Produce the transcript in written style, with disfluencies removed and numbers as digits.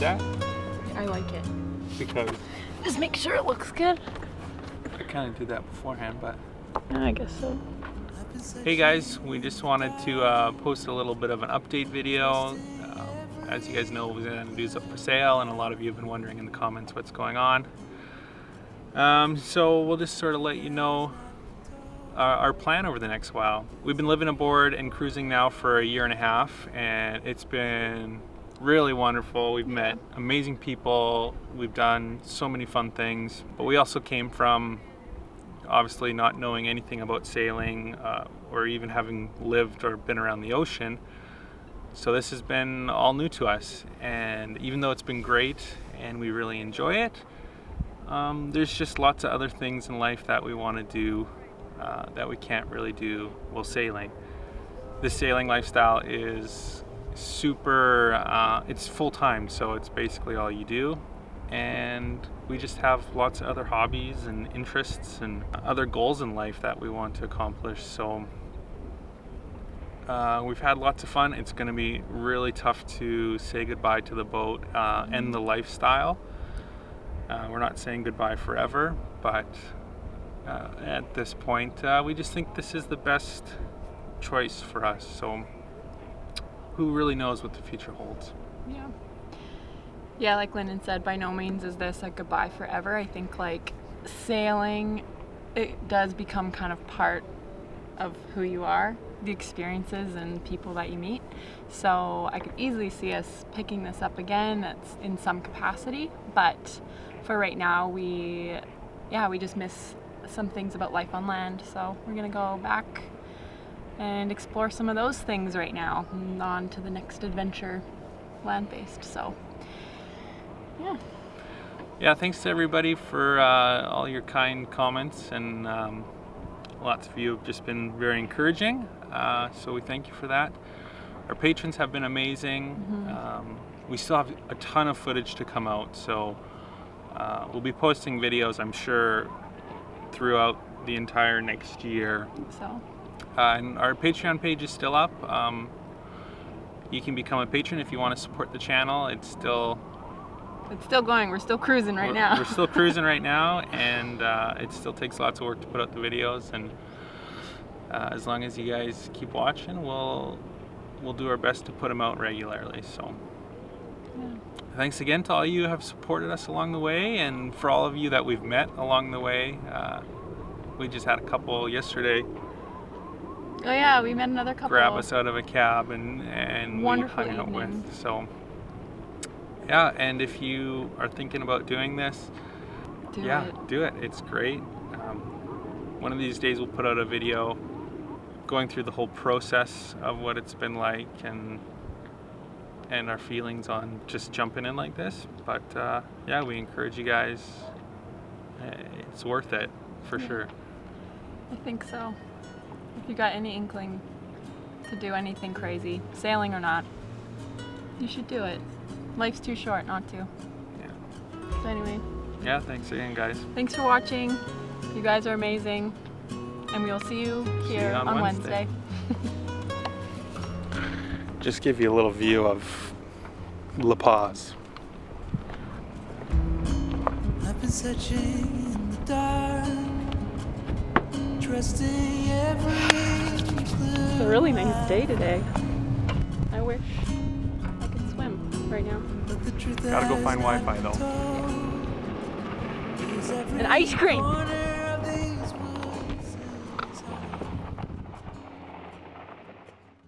that? I like it. Because Just make sure it looks good. I kind of did that beforehand, but... I guess so. Hey guys, we just wanted to post a little bit of an update video. As you guys know, Xanadu's up for sale, and a lot of you have been wondering in the comments what's going on. So we'll just sort of let you know our plan over the next while. We've been living aboard and cruising now for a year and a half, and it's been really wonderful. We've met amazing people, we've done so many fun things, but we also came from obviously not knowing anything about sailing or even having lived or been around the ocean. So this has been all new to us, and even though it's been great and we really enjoy it, there's just lots of other things in life that we want to do that we can't really do while sailing. This sailing lifestyle is super, it's full-time, so it's basically all you do, and we just have lots of other hobbies and interests and other goals in life that we want to accomplish. So we've had lots of fun. It's going to be really tough to say goodbye to the boat and the lifestyle. We're not saying goodbye forever, but at this point we just think this is the best choice for us. So who really knows what the future holds? Yeah, like Lyndon said, by no means is this a goodbye forever. I think like sailing, it does become kind of part of who you are, the experiences and people that you meet. So I could easily see us picking this up again. That's in some capacity, but for right now, we just miss some things about life on land. So we're gonna go back and explore some of those things right now, and on to the next adventure, land-based. So yeah, thanks to everybody for all your kind comments, and lots of you have just been very encouraging, so we thank you for that. Our patrons have been amazing. We still have a ton of footage to come out, so we'll be posting videos, I'm sure, throughout the entire next year. So and our Patreon page is still up. You can become a patron if you want to support the channel. It's still going. We're still cruising right now. We're still cruising right now, and it still takes lots of work to put out the videos. And as long as you guys keep watching, we'll do our best to put them out regularly. So thanks again to all you who have supported us along the way, and for all of you that we've met along the way. We just had a couple yesterday. Oh yeah, we met another couple. Grab us out of a cab and Wonderful we hung out evening. with. So yeah, and if you are thinking about doing this, do it. It's great. One of these days we'll put out a video going through the whole process of what it's been like and our feelings on just jumping in like this. But yeah, we encourage you guys. It's worth it for sure. I think so. If you got any inkling to do anything crazy, sailing or not, you should do it. Life's too short not to. Yeah. So anyway. Yeah, thanks again, guys. Thanks for watching. You guys are amazing. And we will see you here on Wednesday. Just give you a little view of La Paz. I've been searching in the dark, trusting every clue. It's a really nice day today. I wish I could swim right now. Gotta go find Wi-Fi though. And ice cream!